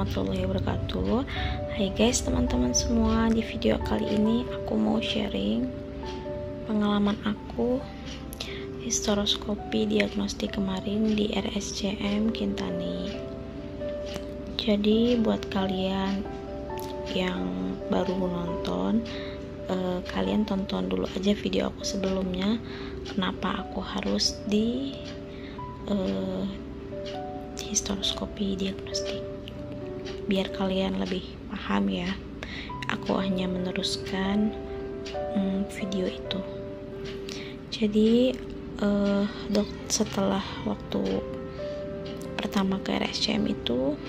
warahmatullahi wabarakatuh. Hai guys, teman-teman semua. Di video kali ini aku mau sharing pengalaman aku hysteroscopy diagnostik kemarin di RSCM Kintani. Jadi buat kalian yang baru nonton, kalian tonton dulu aja video aku sebelumnya, kenapa aku harus di hysteroscopy diagnostik, biar kalian lebih paham ya. Aku hanya meneruskan video itu. Jadi setelah waktu pertama ke RSCM itu,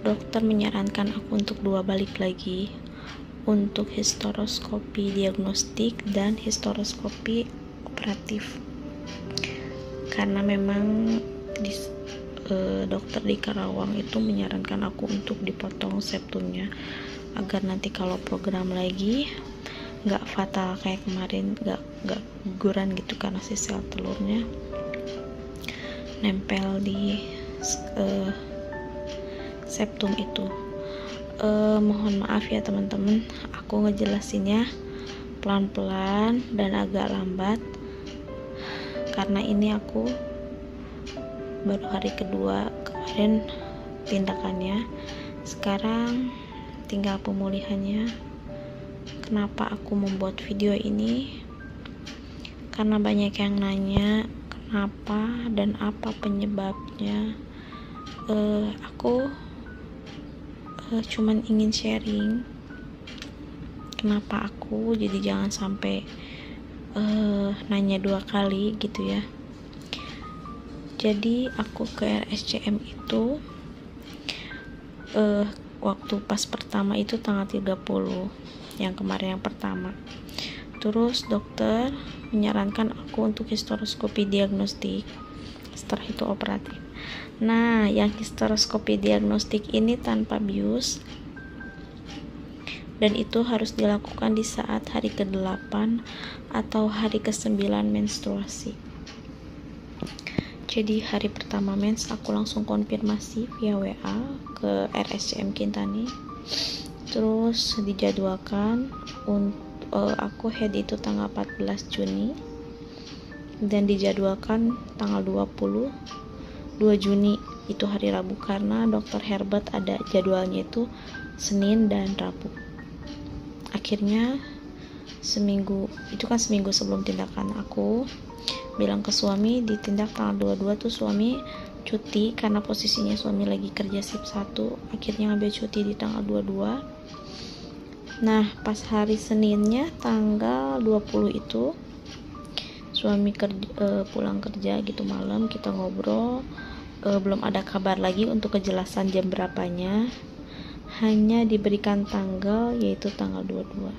dokter menyarankan aku untuk balik lagi untuk hysteroscopy diagnostik dan hysteroscopy operatif, karena memang dokter di Karawang itu menyarankan aku untuk dipotong septumnya agar nanti kalau program lagi nggak fatal kayak kemarin, nggak guguran gitu, karena si sel telurnya nempel di septum itu. Mohon maaf ya teman-teman, aku ngejelasinnya pelan-pelan dan agak lambat karena ini aku baru hari kedua kemarin tindakannya, sekarang tinggal pemulihannya. Kenapa aku membuat video ini? Karena banyak yang nanya kenapa dan apa penyebabnya. Aku cuman ingin sharing kenapa aku, jadi jangan sampai nanya dua kali gitu ya. Jadi aku ke RSCM itu waktu pas pertama itu tanggal 30, yang kemarin yang pertama. Terus dokter menyarankan aku untuk hysteroscopy diagnostik, setelah itu operatif. Nah, yang hysteroscopy diagnostik ini tanpa bius, dan itu harus dilakukan di saat hari ke-8 atau hari ke-9 menstruasi. Jadi hari pertama mens aku langsung konfirmasi via WA ke RSCM Kintani. Terus dijadwalkan aku head itu tanggal 14 Juni dan dijadwalkan tanggal 22 Juni itu hari Rabu, karena dokter Herbert ada jadwalnya itu Senin dan Rabu. Akhirnya seminggu sebelum tindakan, aku bilang ke suami ditindak tanggal 22 tuh suami cuti karena posisinya suami lagi kerja shift 1, akhirnya ngambil cuti di tanggal 22. Nah, pas hari Seninnya tanggal 20 itu suami pulang kerja gitu malam, kita ngobrol, belum ada kabar lagi untuk kejelasan jam berapanya, hanya diberikan tanggal, yaitu tanggal 22.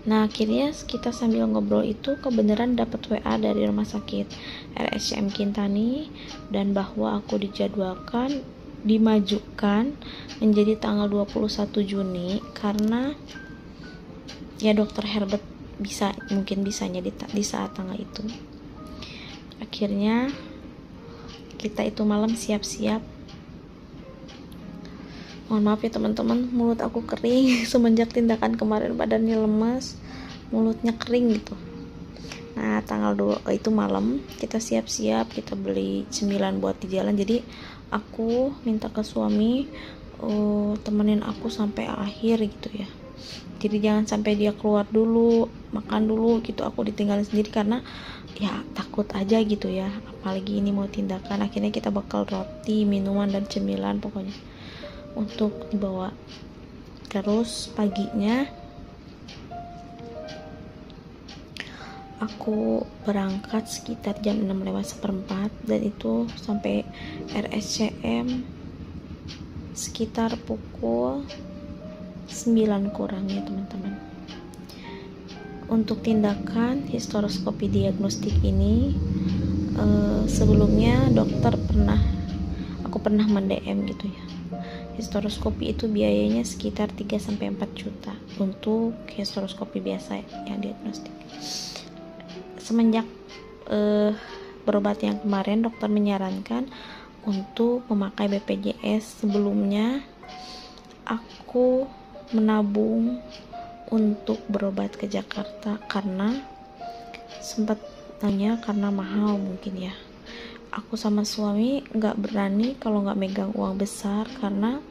Nah, akhirnya kita sambil ngobrol itu kebenaran dapat WA dari rumah sakit RSCM Kintani, dan bahwa aku dijadwalkan dimajukan menjadi tanggal 21 Juni karena ya dokter Herbert mungkin bisanya di saat tanggal itu. Akhirnya kita itu malam siap-siap. Mohon maaf ya teman-teman, mulut aku kering semenjak tindakan kemarin, badannya lemas, mulutnya kering gitu. Nah, tanggal 2 itu malam kita siap-siap, kita beli cemilan buat di jalan. Jadi aku minta ke suami temenin aku sampai akhir gitu ya. Jadi jangan sampai dia keluar dulu, makan dulu gitu, aku ditinggalin sendiri karena ya takut aja gitu ya, apalagi ini mau tindakan. Akhirnya kita bakal roti, minuman dan cemilan pokoknya untuk dibawa. Terus paginya aku berangkat sekitar jam 6:04 dan itu sampai RSCM sekitar pukul 9 kurang ya teman-teman. Untuk tindakan hysteroscopy diagnostik ini sebelumnya aku pernah mendm gitu ya. Hysteroscopy itu biayanya sekitar 3-4 juta untuk hysteroscopy biasa yang diagnostik. Semenjak berobat yang kemarin, dokter menyarankan untuk memakai BPJS. Sebelumnya aku menabung untuk berobat ke Jakarta karena sempat tanya karena mahal mungkin ya. Aku sama suami nggak berani kalau nggak megang uang besar karena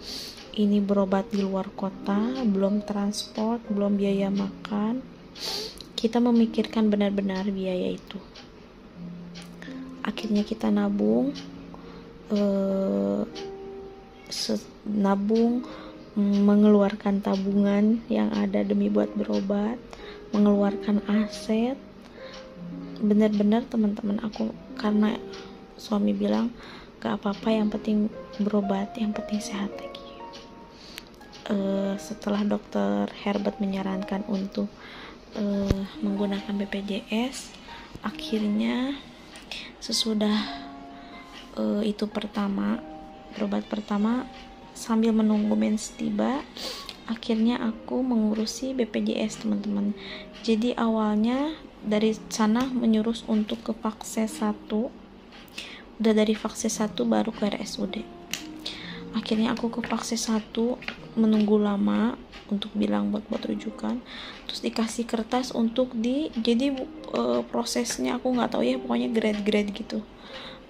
ini berobat di luar kota, belum transport, belum biaya makan. Kita memikirkan benar-benar biaya itu. Akhirnya kita nabung, mengeluarkan tabungan yang ada demi buat berobat, mengeluarkan aset. Benar-benar teman-teman aku, karena suami bilang gak apa-apa, yang penting berobat, yang penting sehat lagi. Setelah dokter Herbert menyarankan untuk menggunakan BPJS, akhirnya sesudah itu berobat pertama, sambil menunggu mens tiba, akhirnya aku mengurusi BPJS teman-teman. Jadi awalnya dari sana menyuruh untuk ke fase 1, udah dari fase 1 baru ke RSUD. Akhirnya aku ke fase 1, menunggu lama untuk bilang buat rujukan, terus dikasih kertas untuk prosesnya aku nggak tahu ya, pokoknya grade gitu,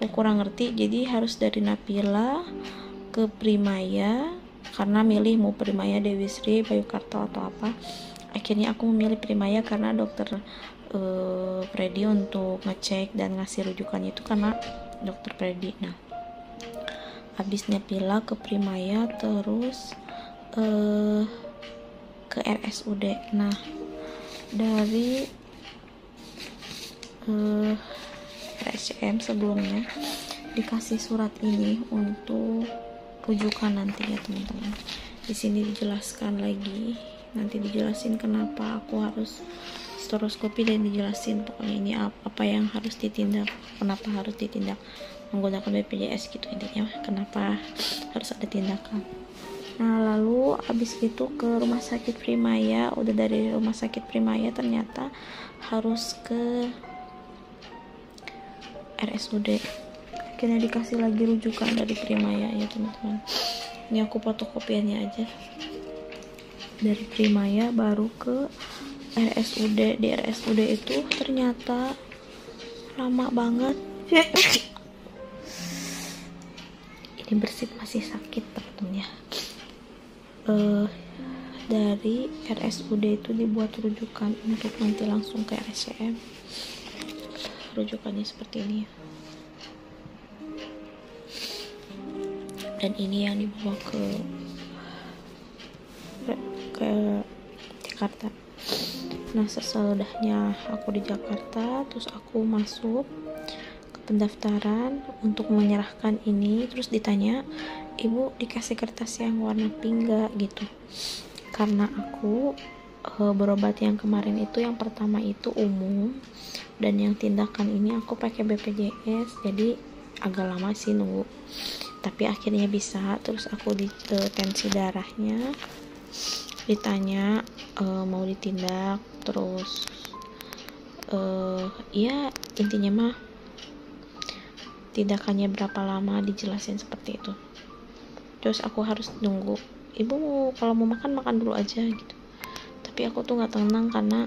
aku kurang ngerti. Jadi harus dari Napila ke Primaya, karena milih mau Primaya, Dewi Sri, Bayu Karto atau apa. Akhirnya aku memilih Primaya karena dokter Freddy untuk ngecek dan ngasih rujukannya itu karena dokter Freddy. Nah, habis Napila ke Primaya, terus ke RSUD. Nah, dari RSCM sebelumnya dikasih surat ini untuk rujukan nanti ya teman-teman. Di sini dijelaskan lagi, nanti dijelasin kenapa aku harus hysteroscopy dan dijelasin pokoknya ini apa yang harus ditindak, kenapa harus ditindak menggunakan BPJS gitu, intinya kenapa harus ada tindakan. Nah, lalu habis itu ke rumah sakit Primaya. Udah dari rumah sakit Primaya ternyata harus ke RSUD. Akhirnya dikasih lagi rujukan dari Primaya ya teman-teman. Ini aku fotokopiannya aja. Dari Primaya baru ke RSUD. Di RSUD itu ternyata lama banget. Ini bersih masih sakit teman-teman ya. Dari RSUD itu dibuat rujukan untuk nanti langsung ke RSCM. Rujukannya seperti ini ya. Dan ini yang dibawa ke Jakarta. Nah, sesudahnya aku di Jakarta, terus aku masuk ke pendaftaran untuk menyerahkan ini, terus ditanya, ibu dikasih kertas yang warna pink gak gitu, karena aku berobat yang kemarin itu, yang pertama itu umum, dan yang tindakan ini aku pakai BPJS, jadi agak lama sih nunggu, tapi akhirnya bisa. Terus aku di tensi darahnya ditanya mau ditindak, terus ya intinya mah tindakannya berapa lama dijelasin seperti itu. Terus aku harus nunggu, ibu kalau mau makan dulu aja gitu. Tapi aku tuh nggak tenang karena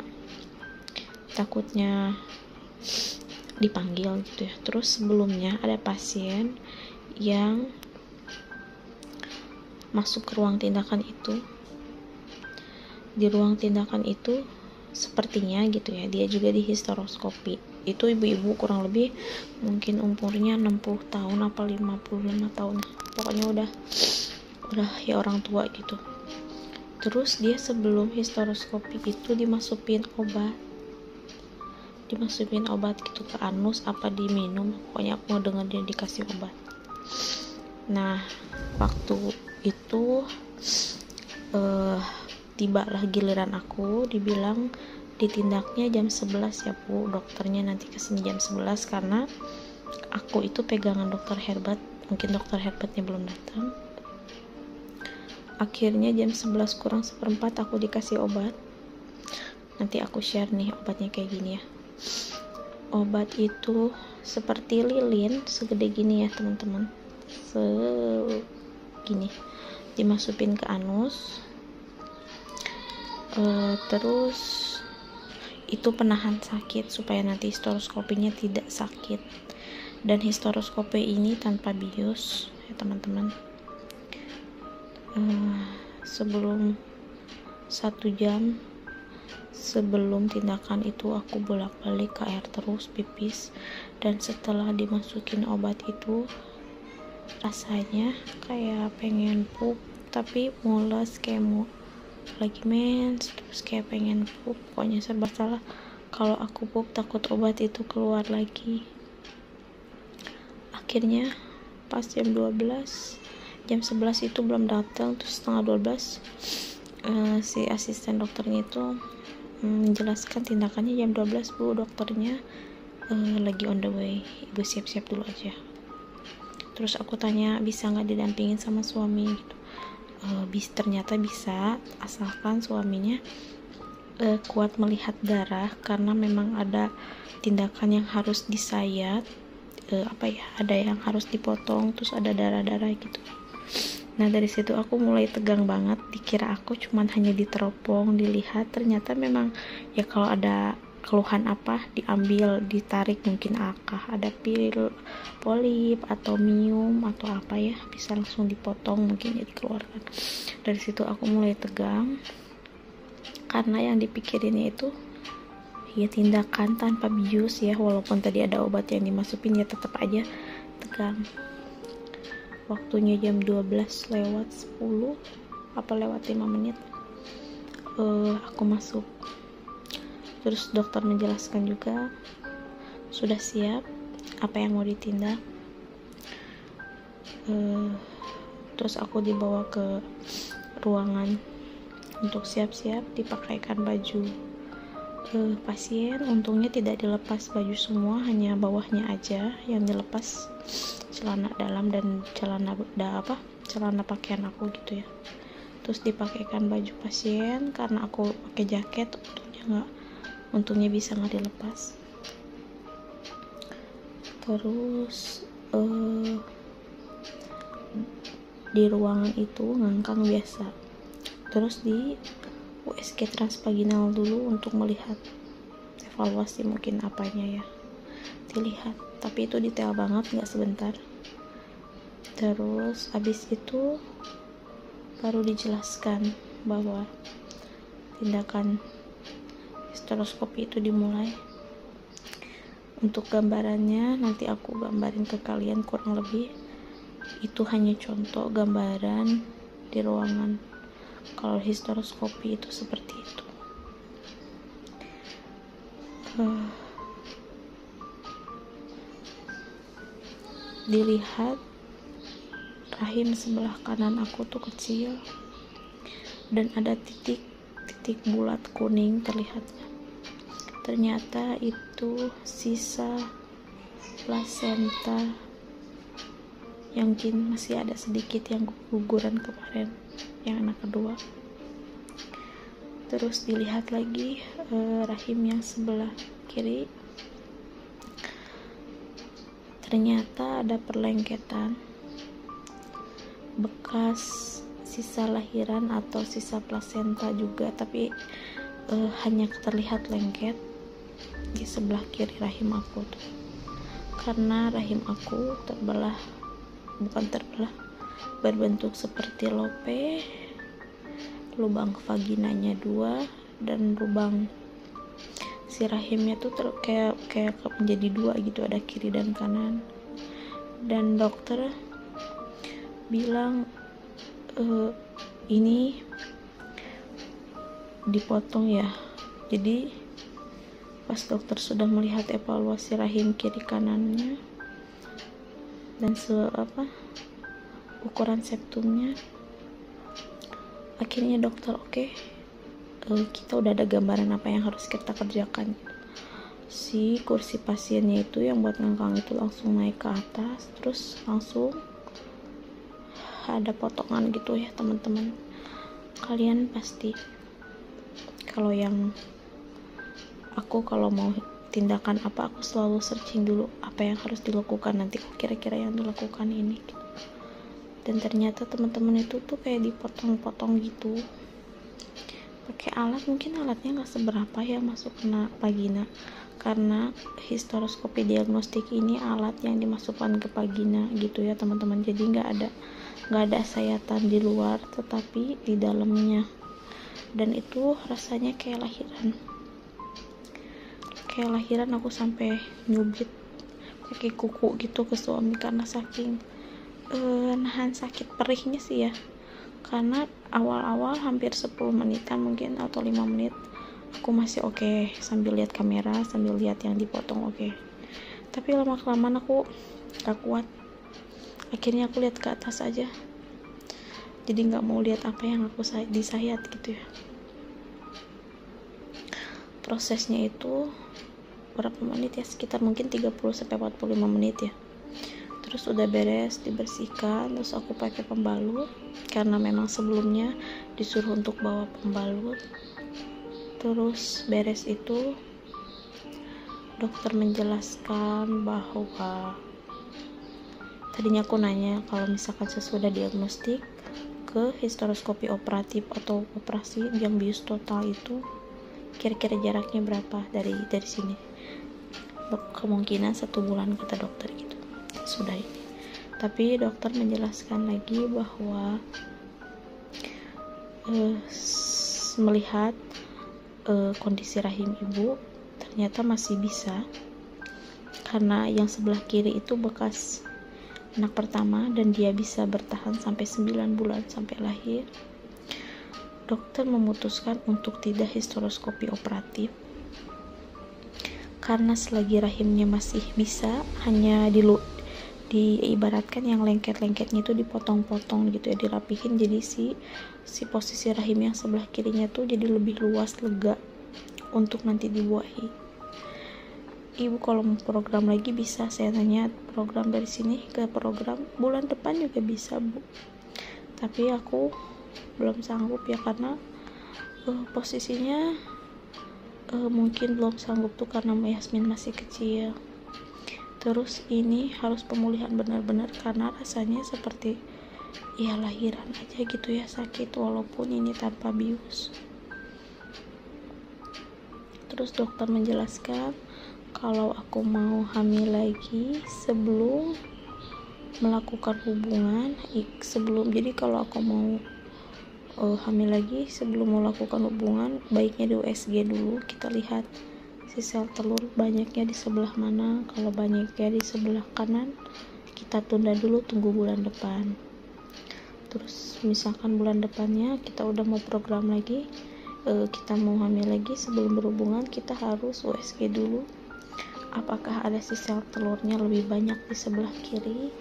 takutnya dipanggil gitu ya. Terus sebelumnya ada pasien yang masuk ke ruang tindakan itu. Di ruang tindakan itu sepertinya gitu ya, dia juga di hysteroscopy. Itu ibu-ibu kurang lebih mungkin umurnya 60 tahun apa 55 tahun, pokoknya udah ya orang tua gitu. Terus dia sebelum hysteroscopy itu dimasukin obat gitu ke anus, apa diminum, pokoknya aku mau dengar dia dikasih obat. Nah, waktu itu tibalah giliran aku, dibilang ditindaknya jam 11 ya bu, dokternya nanti kesini jam 11 karena aku itu pegangan dokter Herbert, mungkin dokter Herbertnya belum datang. Akhirnya jam 11 kurang seperempat aku dikasih obat. Nanti aku share nih obatnya kayak gini ya. Obat itu seperti lilin segede gini ya teman-teman. segini, dimasukin ke anus. Terus itu penahan sakit supaya nanti histeroskopinya tidak sakit, dan histeroskopi ini tanpa bius ya teman-teman. Sebelum 1 jam sebelum tindakan itu aku bolak-balik ke air terus pipis, dan setelah dimasukin obat itu rasanya kayak pengen pup, tapi mules kayak mau lagi mens, terus kayak pengen pup, pokoknya serba salah. Kalau aku pup takut obat itu keluar lagi. Akhirnya pas jam 11, jam 11 itu belum datang, terus setengah 12 si asisten dokternya itu menjelaskan tindakannya jam 12 bu, dokternya lagi on the way, ibu siap-siap dulu aja. Terus aku tanya bisa nggak didampingin sama suami gitu. Ternyata bisa, asalkan suaminya kuat melihat darah, karena memang ada tindakan yang harus disayat, ada yang harus dipotong, terus ada darah-darah gitu. Nah dari situ aku mulai tegang banget, dikira aku cuman hanya diteropong, dilihat, ternyata memang ya kalau ada keluhan apa diambil, ditarik, mungkin ada pil polip atau mium atau apa ya, bisa langsung dipotong, mungkin ya dikeluarkan. Dari situ aku mulai tegang, karena yang dipikirin itu ya tindakan tanpa bius ya, walaupun tadi ada obat yang dimasukin ya tetap aja tegang. Waktunya jam 12 lewat 10 apa lewat 5 menit aku masuk. Terus dokter menjelaskan juga sudah siap apa yang mau ditindak. Terus aku dibawa ke ruangan untuk siap-siap dipakaikan baju pasien. Untungnya tidak dilepas baju semua, hanya bawahnya aja yang dilepas, celana dalam dan celana pakaian aku gitu ya. Terus dipakaikan baju pasien, karena aku pakai jaket, untungnya bisa nggak dilepas. Terus di ruangan itu ngangkang biasa, terus di USG transvaginal dulu untuk melihat evaluasi mungkin apanya ya dilihat, tapi itu detail banget, nggak sebentar. Terus habis itu baru dijelaskan bahwa tindakan histeroskopi itu dimulai. Untuk gambarannya nanti aku gambarin ke kalian, kurang lebih itu hanya contoh gambaran di ruangan. Kalau histeroskopi itu seperti itu. Dilihat rahim sebelah kanan aku tuh kecil dan ada titik bulat kuning terlihatnya. Ternyata itu sisa plasenta yang mungkin masih ada sedikit yang guguran kemarin, yang anak kedua. Terus dilihat lagi rahim yang sebelah kiri, ternyata ada perlengketan bekas sisa lahiran atau sisa plasenta juga, tapi hanya terlihat lengket di sebelah kiri rahim aku tuh, karena rahim aku berbentuk seperti lope, lubang vaginanya 2 dan lubang si rahimnya tuh kayak menjadi 2 gitu, ada kiri dan kanan. Dan dokter bilang ini dipotong ya. Jadi pas dokter sudah melihat evaluasi rahim kiri kanannya dan ukuran septumnya, akhirnya dokter kita udah ada gambaran apa yang harus kita kerjakan. Si kursi pasiennya itu yang buat ngangkang itu langsung naik ke atas, terus langsung ada potongan gitu ya teman-teman. Kalian pasti kalau mau tindakan apa, aku selalu searching dulu apa yang harus dilakukan nanti, kira-kira yang dilakukan ini. dan ternyata teman-teman itu tuh kayak dipotong-potong gitu pakai alat. Mungkin alatnya nggak seberapa ya masuk kena vagina, karena hysteroscopy diagnostik ini alat yang dimasukkan ke vagina gitu ya teman-teman. Jadi nggak ada sayatan di luar tetapi di dalamnya, dan itu rasanya kayak lahiran. Aku sampai nyubit pakai kuku gitu ke suami karena saking nahan sakit perihnya sih ya, karena awal-awal hampir 10 menitan mungkin atau 5 menit aku masih oke, sambil lihat kamera, sambil lihat yang dipotong oke. Tapi lama-kelamaan aku gak kuat, akhirnya aku lihat ke atas aja, jadi gak mau lihat apa yang aku disayat gitu ya. Prosesnya itu berapa menit ya, sekitar mungkin 30-45 menit ya. Terus udah beres, dibersihkan, terus aku pakai pembalut karena memang sebelumnya disuruh untuk bawa pembalut. Terus beres itu dokter menjelaskan bahwa tadinya aku nanya kalau misalkan sesudah diagnostik ke hysteroscopy operatif atau operasi yang bius total itu kira-kira jaraknya berapa dari sini. Kemungkinan 1 bulan kata dokter gitu. Sudah ini. Tapi dokter menjelaskan lagi bahwa melihat kondisi rahim ibu ternyata masih bisa, karena yang sebelah kiri itu bekas anak pertama dan dia bisa bertahan sampai 9 bulan sampai lahir. Dokter memutuskan untuk tidak hysteroscopy operatif karena selagi rahimnya masih bisa, hanya diibaratkan yang lengket-lengketnya itu dipotong-potong gitu ya, dirapihin, jadi si posisi rahim yang sebelah kirinya tuh jadi lebih luas, lega untuk nanti dibuahi. Ibu kalau mau program lagi bisa, saya tanya program dari sini ke program bulan depan juga bisa Bu, tapi aku belum sanggup ya karena posisinya mungkin belum sanggup tuh karena Yasmin masih kecil. Terus ini harus pemulihan benar-benar karena rasanya seperti ya lahiran aja gitu ya, sakit walaupun ini tanpa bius. Terus dokter menjelaskan kalau aku mau hamil lagi sebelum melakukan hubungan jadi kalau aku mau hamil lagi sebelum melakukan hubungan baiknya di USG dulu, kita lihat si sel telur banyaknya di sebelah mana. Kalau banyaknya di sebelah kanan kita tunda dulu, tunggu bulan depan. Terus misalkan bulan depannya kita udah mau program lagi, kita mau hamil lagi, sebelum berhubungan kita harus USG dulu apakah ada si sel telurnya lebih banyak di sebelah kiri.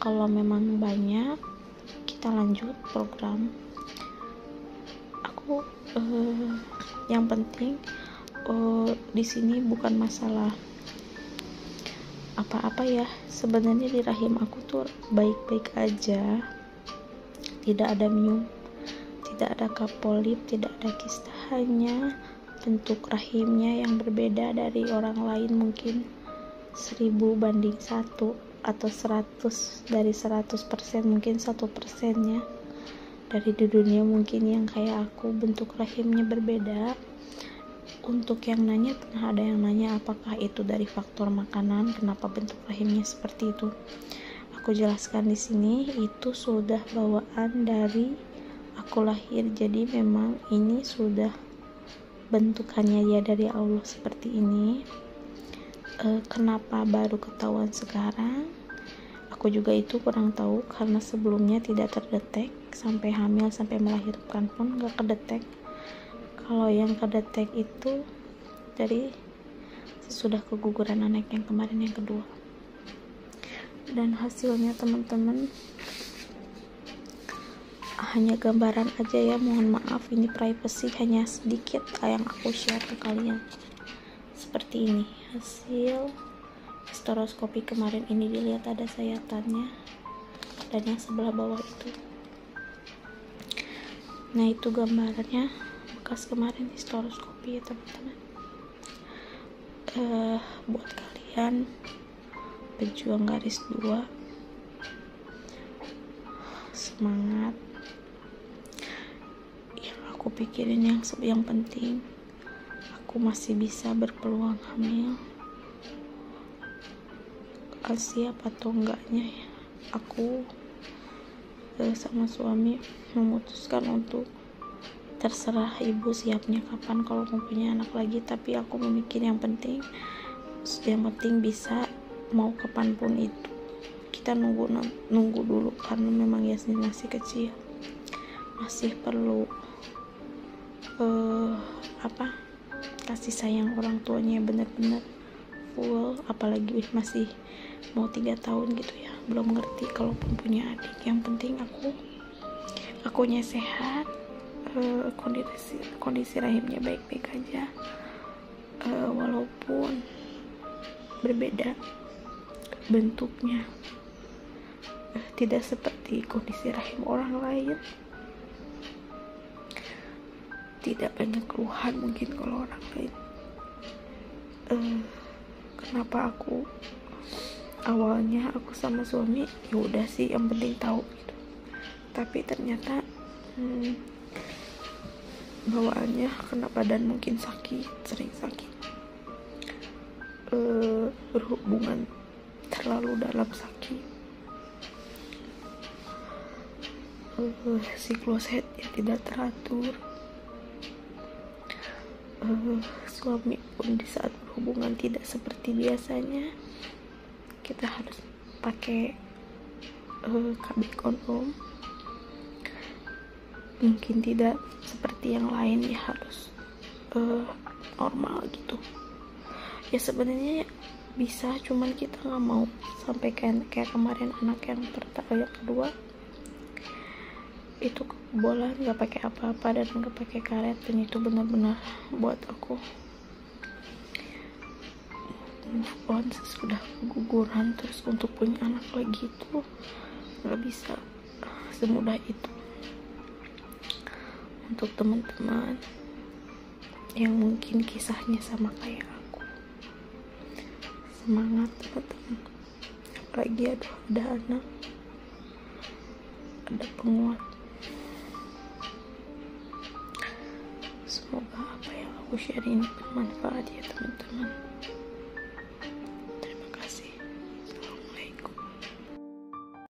Kalau memang banyak kita lanjut program. Aku yang penting di sini bukan masalah apa-apa ya, sebenarnya di rahim aku tuh baik-baik aja, tidak ada miom, tidak ada kapolip, tidak ada kista, hanya bentuk rahimnya yang berbeda dari orang lain, mungkin 1000 banding 1 atau 100 dari 100% mungkin 1% nya dari di dunia mungkin yang kayak aku bentuk rahimnya berbeda. Untuk yang nanya, pernah ada yang nanya apakah itu dari faktor makanan, kenapa bentuk rahimnya seperti itu. Aku jelaskan di sini itu sudah bawaan dari aku lahir, jadi memang ini sudah bentukannya ya dari Allah seperti ini. Kenapa baru ketahuan sekarang? Aku juga itu kurang tahu karena sebelumnya tidak terdetek, sampai hamil sampai melahirkan pun gak kedetek. Kalau yang kedetek itu dari sesudah keguguran anak yang kemarin yang kedua. Dan hasilnya teman-teman hanya gambaran aja ya, mohon maaf ini privacy, hanya sedikit yang aku share ke kalian. Seperti ini hasil hysteroscopy kemarin, ini dilihat ada sayatannya dan yang sebelah bawah itu. Nah itu gambarannya bekas kemarin hysteroscopy ya teman-teman. Buat kalian pejuang garis 2, semangat. Yang aku pikirin yang penting aku masih bisa berpeluang hamil. Siap atau enggaknya ya, aku sama suami memutuskan untuk terserah ibu siapnya kapan kalau mau punya anak lagi, tapi aku memikir yang penting bisa mau kapanpun itu kita nunggu dulu, karena memang Yasmin masih kecil, masih perlu kasih sayang orang tuanya benar-benar full, apalagi masih mau 3 tahun gitu ya, belum ngerti kalaupun punya adik. Yang penting akunya sehat, kondisi rahimnya baik-baik aja, walaupun berbeda bentuknya, tidak seperti kondisi rahim orang lain, tidak banyak keluhan mungkin kalau orang lain. Kenapa awalnya aku sama suami ya udah sih yang penting tahu gitu, tapi ternyata bawaannya kena badan mungkin sering sakit, berhubungan terlalu dalam sakit, siklus head yang tidak teratur, suami pun di saat berhubungan tidak seperti biasanya, kita harus pakai KB kondom, mungkin tidak seperti yang lain ya, harus normal gitu ya. Sebenarnya bisa, cuman kita nggak mau sampai kayak kemarin anak yang kedua itu bola nggak pakai apa-apa dan nggak pakai karet, dan itu benar-benar buat aku move on sesudah keguguran. Terus untuk punya anak lagi itu nggak bisa semudah itu. Untuk teman-teman yang mungkin kisahnya sama kayak aku, semangat teman-teman, apalagi ada anak, ada penguat. Semoga apa yang aku share ini bermanfaat ya teman-teman.